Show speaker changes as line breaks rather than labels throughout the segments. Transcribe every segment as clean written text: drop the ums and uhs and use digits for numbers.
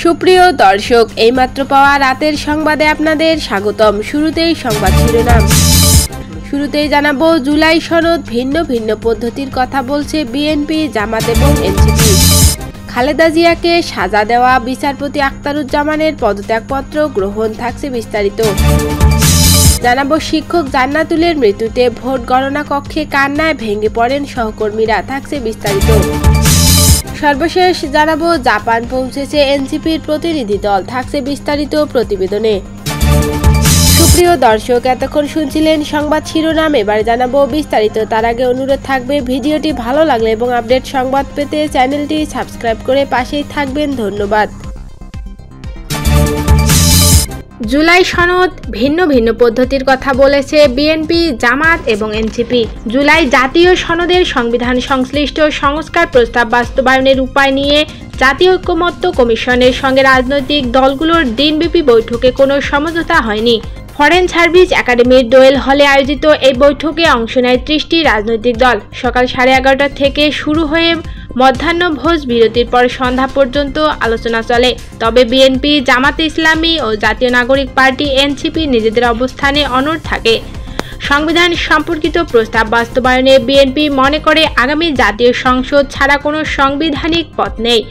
সুপ্রিয় দর্শক, এইমাত্র পাওয়া রাতের সংবাদে আপনাদের স্বাগতম। শুরুতেই সংবাদ শিরোনাম। শুরুতেই জানাবো, জুলাই সনদ ভিন্ন ভিন্ন পদ্ধতির কথা বলছে বিএনপি, জামাত এবং এনসিপি। খালেদা জিয়াকে সাজা দেওয়া বিচারপতি আখতারুজ্জামানের পদত্যাগপত্র গ্রহণ, থাকছে বিস্তারিত। জানাবো, শিক্ষক জান্নাতুলের মৃত্যুতে ভোট গণনা কক্ষে কান্নায় ভেঙে পড়েন সহকর্মীরা, থাকছে বিস্তারিত। সর্বশেষ জানাবো, জাপান পৌঁছেছে এনসিপির প্রতিনিধি দল, থাকছে বিস্তারিত প্রতিবেদনে। সুপ্রিয় দর্শক, এতক্ষণ শুনছিলেন সংবাদ শিরোনাম, এবার জানাবো বিস্তারিত। তার আগে অনুরোধ থাকবে, ভিডিওটি ভালো লাগলে এবং আপডেট সংবাদ পেতে চ্যানেলটি সাবস্ক্রাইব করে পাশেই থাকবেন। ধন্যবাদ। জুলাই সনদ ভিন্ন ভিন্ন পদ্ধতির কথা বলেছে বিএনপি, জামাত এবং এনসিপি। জুলাই জাতীয় সনদের সংবিধান সংশ্লিষ্ট সংস্কার প্রস্তাব বাস্তবায়নের উপায় নিয়ে জাতীয় ঐক্যমত্য কমিশনের সঙ্গে রাজনৈতিক দলগুলোর দিনব্যাপী বৈঠকে কোনো সমঝোতা হয়নি। ফরেন সার্ভিস একাডেমির দোয়েল হলে আয়োজিত এই বৈঠকে অংশ নেয় 30টি রাজনৈতিক দল। সকাল 11:30 থেকে শুরু হয়ে মধ্যাহ্নভোজ বিরতির পর সন্ধ্যা পর্যন্ত আলোচনা চলে। তবে বিএনপি, জামাতে ইসলামী ও জাতীয় নাগরিক পার্টি এনসিপি নিজেদের অবস্থানে অনড় থাকে। সংবিধান সম্পর্কিত প্রস্তাব বাস্তবায়নে বিএনপি মনে করে আগামী জাতীয় সংসদ ছাড়া কোনো সাংবিধানিক পথ নেই।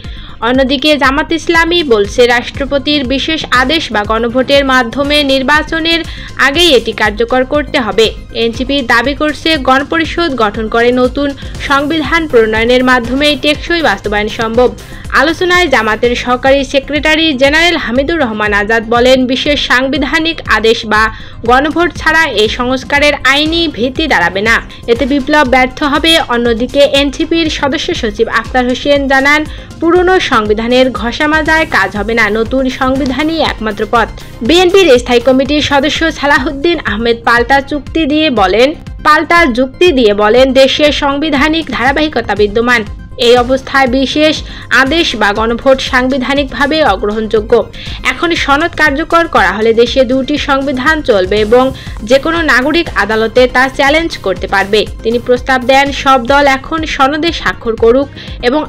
অন্যদিকে জামাত ইসলামী বলছে, রাষ্ট্রপতির বিশেষ আদেশ বা গণভোটের মাধ্যমে নির্বাচনের আগেই এটি কার্যকর করতে হবে। এনসিপি দাবি করছে, গণপরিষদ গঠন করে নতুন সংবিধান প্রণয়নের মাধ্যমে টেকসই বাস্তবায়ন সম্ভব। আলোচনায় জামাতের সহকারী সেক্রেটারি জেনারেল হামিদুর রহমান আজাদ বলেন, বিশেষ সাংবিধানিক আদেশ বা গণভোট ছাড়া এই সংস্কারের আইনি ভিত্তি দাঁড়াবে না, এতে বিপ্লব ব্যর্থ হবে। অন্যদিকে এনসিপির সদস্য সচিব আখতার হোসেন জানান, পুরনো সংবিধানের ঘষামাজায় কাজ হবে না, নতুন সংবিধানই একমাত্র পথ। বিএনপির স্থায়ী কমিটির সদস্য সালাহুদ্দিন আহমেদ পাল্টা যুক্তি দিয়ে বলেন, দেশের সাংবিধানিক ধারাবাহিকতা বিদ্যমান। এই অবস্থায় বিশেষ আদেশ বা গণভোট সাংবিধানিকভাবে অগ্রহণযোগ্য। এখন সনদ কার্যকর করা হলে দেশে দুটি সংবিধান চলবে এবং যে কোনো নাগরিক আদালতে তা চ্যালেঞ্জ করতে পারবে। তিনি প্রস্তাব দেন, সব দল এখন সনদে স্বাক্ষর করুক এবং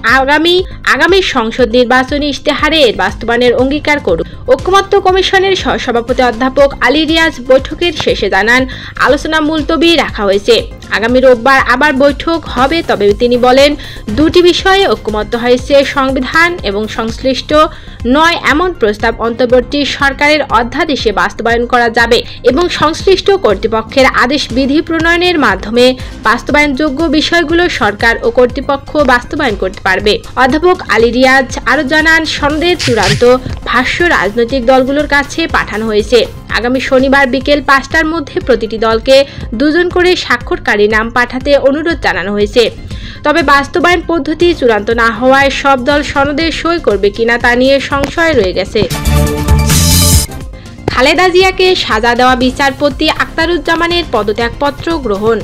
আগামী সংসদ নির্বাচনী ইশতেহারে এর বাস্তবায়নের অঙ্গীকার করুক। ঐক্যমত্য কমিশনের সহসভাপতি অধ্যাপক আলী রিয়াজ বৈঠকের শেষে জানান, আলোচনা মুলতবি রাখা হয়েছে, আগামী রোববার আবার বৈঠক হবে। তবে তিনি বলেন, দুটি বিষয়ে ঐক্যমত্য হয়েছে, সংবিধান এবং সংশ্লিষ্ট নয় এমন প্রস্তাব অন্তর্বর্তী সরকারের অধ্যাদেশে বাস্তবায়ন করা যাবে এবং সংশ্লিষ্ট কর্তৃপক্ষের আদেশ বিধি প্রণয়নের মাধ্যমে বাস্তবায়নযোগ্য বিষয়গুলো সরকার ও কর্তৃপক্ষ বাস্তবায়ন করতে পারবে। অধ্যাপক আলী রিয়াজ আরও জানান, সনদের চূড়ান্ত ভাষ্য রাজনৈতিক দলগুলোর কাছে পাঠানো হয়েছে। আগামী শনিবার বিকেল 5টার মধ্যে প্রতিটি দলকে 2 জন করে স্বাক্ষরকারী নাম পাঠাতে অনুরোধ জানানো হয়েছে। তবে বাস্তবায়ন পদ্ধতি চূড়ান্ত না হওয়ায় সব দল সনদে সই করবে কিনা তা নিয়ে সংশয় রয়ে গেছে। খালেদা জিয়াকে সাজা দেওয়া বিচারপতি আখতারুজ্জামানের পদত্যাগপত্র গ্রহণ।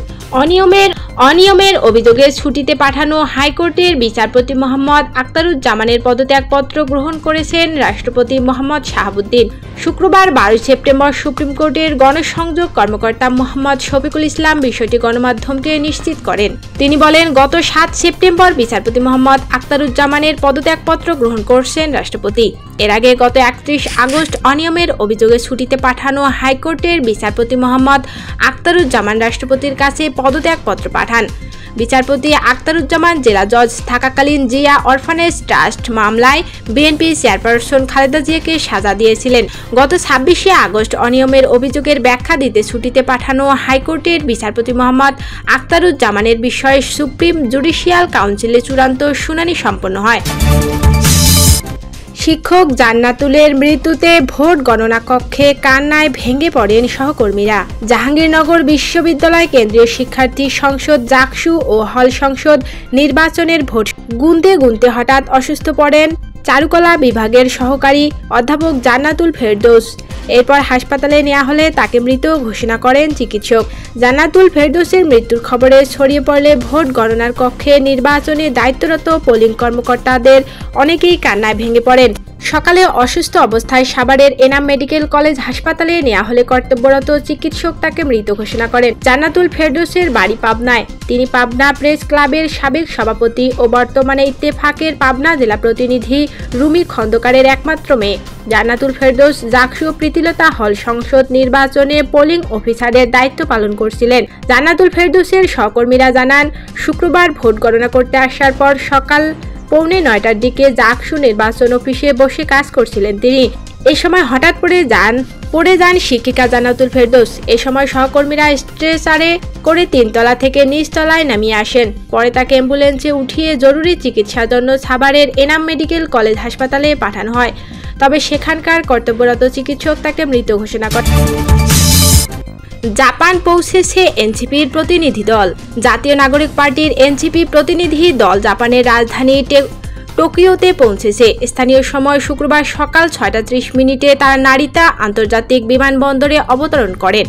অনিয়মের অভিযোগে ছুটিতে পাঠানো হাইকোর্টের বিচারপতি মোহাম্মদ আখতারুজ্জামানের পদত্যাগপত্র গ্রহণ করেছেন রাষ্ট্রপতি মোহাম্মদ শাহাবুদ্দিন। শুক্রবার 12 সেপ্টেম্বর সুপ্রিম কোর্টের গণসংযোগ কর্মকর্তা মোহাম্মদ শফিকুল ইসলাম বিষয়টি গণমাধ্যমকে নিশ্চিত করেন। তিনি বলেন, গত 7 সেপ্টেম্বর বিচারপতি মোহাম্মদ আখতারুজ্জামানের পদত্যাগপত্র গ্রহণ করছেন রাষ্ট্রপতি। এর আগে গত 31 আগস্ট অনিয়মের অভিযোগে ছুটিতে পাঠানো হাইকোর্টের বিচারপতি মোহাম্মদ আখতারুজ্জামান রাষ্ট্রপতির কাছে পদত্যাগপত্র পাঠান। বিচারপতি আখতারুজ্জামান জেলা জজ থাকাকালীন জিয়া অরফানেজ ট্রাস্ট মামলায় বিএনপি চেয়ারপারসন খালেদা জিয়াকে সাজা দিয়েছিলেন। গত 26 আগস্ট অনিয়মের অভিযোগের ব্যাখ্যা দিতে ছুটিতে পাঠানো হাইকোর্টের বিচারপতি মোহাম্মদ আখতারুজ্জামানের বিষয়ে সুপ্রিম জুডিশিয়াল কাউন্সিলে চূড়ান্ত শুনানি সম্পন্ন হয়। শিক্ষক জান্নাতুলের মৃত্যুতে ভোট গণনা কক্ষে কান্নায় ভেঙে পড়েন সহকর্মীরা। জাহাঙ্গীরনগর বিশ্ববিদ্যালয় কেন্দ্রীয় শিক্ষার্থী সংসদ জাকসু ও হল সংসদ নির্বাচনের ভোট গুনতে হঠাৎ অসুস্থ পড়েন চারুকলা বিভাগের সহকারী অধ্যাপক জান্নাতুল ফেরদৌস। এরপর হাসপাতালে নেওয়া হলে তাকে মৃত ঘোষণা করেন চিকিৎসক। জান্নাতুল ফেরদৌসের মৃত্যুর খবরে ছড়িয়ে পড়লে ভোট গণনার কক্ষে নির্বাচনে দায়িত্বরত পোলিং কর্মকর্তাদের অনেকেই কান্নায় ভেঙে পড়েন। সকালে অসুস্থ অবস্থায় সাভারের এনাম মেডিকেল কলেজ হাসপাতালে নেওয়া হলে কর্তব্যরত চিকিৎসক তাকে মৃত ঘোষণা করেন। জান্নাতুল ফেরদৌসের বাড়ি পাবনায়। তিনি পাবনা প্রেস ক্লাবের সাবেক সভাপতি ও বর্তমানে ইত্তেফাকের পাবনা জেলা প্রতিনিধি রুমি খন্দকারের একমাত্র মেয়ে। জান্নাতুল ফেরদৌস জাকসু প্রীতিলতা হল সংসদ নির্বাচনে পোলিং অফিসারের দায়িত্ব পালন করছিলেন। জান্নাতুল ফেরদৌসের সহকর্মীরা জানান, শুক্রবার ভোট গণনা করতে আসার পর সকাল 8:45টার দিকে জাকসু নির্বাচন অফিসে বসে কাজ করছিলেন তিনি। এই সময় হঠাৎ পড়ে যান শিক্ষিকা জান্নাতুল ফেরদৌস। এ সময় সহকর্মীরা স্ট্রেচারে করে 3 তলা থেকে নিচ তলায় নামিয়ে আসেন। পরে তাকে অ্যাম্বুলেন্সে উঠিয়ে জরুরি চিকিৎসার জন্য সাভারের এনাম মেডিকেল কলেজ হাসপাতালে পাঠানো হয়। তবে সেখানকার কর্তব্যরত চিকিৎসক তাকে মৃত ঘোষণা করেন। জাপান পৌঁছেছে এনসিপির প্রতিনিধি দল। জাতীয় নাগরিক পার্টির এনসিপি প্রতিনিধি দল জাপানের রাজধানী টোকিওতে পৌঁছেছে। স্থানীয় সময় শুক্রবার সকাল 6:30 তারা নারিতা আন্তর্জাতিক বিমানবন্দরে অবতরণ করেন।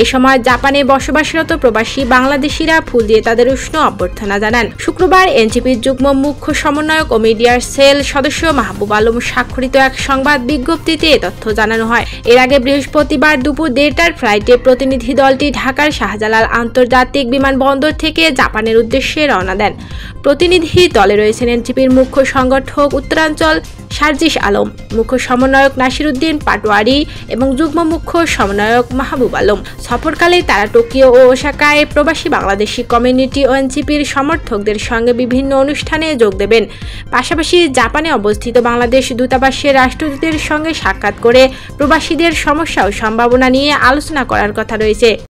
এ সময় জাপানে বসবাসরত প্রবাসী বাংলাদেশিরা ফুল দিয়ে তাদের উষ্ণ অভ্যর্থনা জানান। শুক্রবার এনসিপির যুগ্ম মুখ্য সমন্বয়ক ও মিডিয়ার সেল সদস্য মাহবুব আলম স্বাক্ষরিত এক সংবাদ বিজ্ঞপ্তিতে এ তথ্য জানানো হয়। এর আগে বৃহস্পতিবার দুপুর 1:30টার ফ্লাইটে প্রতিনিধি দলটি ঢাকার শাহজালাল আন্তর্জাতিক বিমানবন্দর থেকে জাপানের উদ্দেশ্যে রওনা দেন। প্রতিনিধি দলে রয়েছেন এনসিপির মুখ্য সংগঠক উত্তরাঞ্চল সার্জিস আলম, মুখ্য সমন্বয়ক নাসিরউদ্দিন পাটোয়ারি এবং যুগ্ম মুখ্য সমন্বয়ক মাহবুব আলম। সফরকালে তারা টোকিও ও ওসাকায় প্রবাসী বাংলাদেশি কমিউনিটি ও এনসিপির সমর্থকদের সঙ্গে বিভিন্ন অনুষ্ঠানে যোগ দেবেন। পাশাপাশি জাপানে অবস্থিত বাংলাদেশ দূতাবাসের রাষ্ট্রদূতের সঙ্গে সাক্ষাৎ করে প্রবাসীদের সমস্যা ও সম্ভাবনা নিয়ে আলোচনা করার কথা রয়েছে।